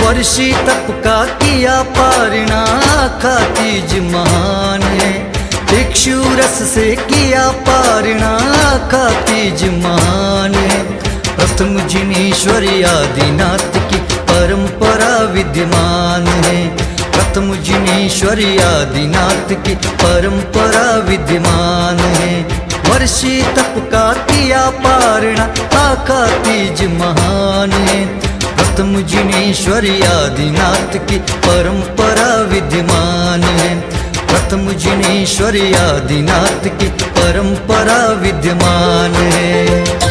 वर्षी तप का किया पारणा, आखा तीज महान है। भिक्षु रस से किया पारणा, आखा तीज महान है। प्रथम जिनेश्वरी आदिनाथ की परंपरा विद्यमान है। प्रथम जिनेश्वरी आदिनाथ की परंपरा विद्यमान है। वर्षी तप का किया पारणा, आखा तीज महान है। प्रथम जिनेश्वरी आदिनाथ की परंपरा विद्यमान है। प्रथम जिनेश्वरी आदिनाथ की परंपरा विद्यमान है।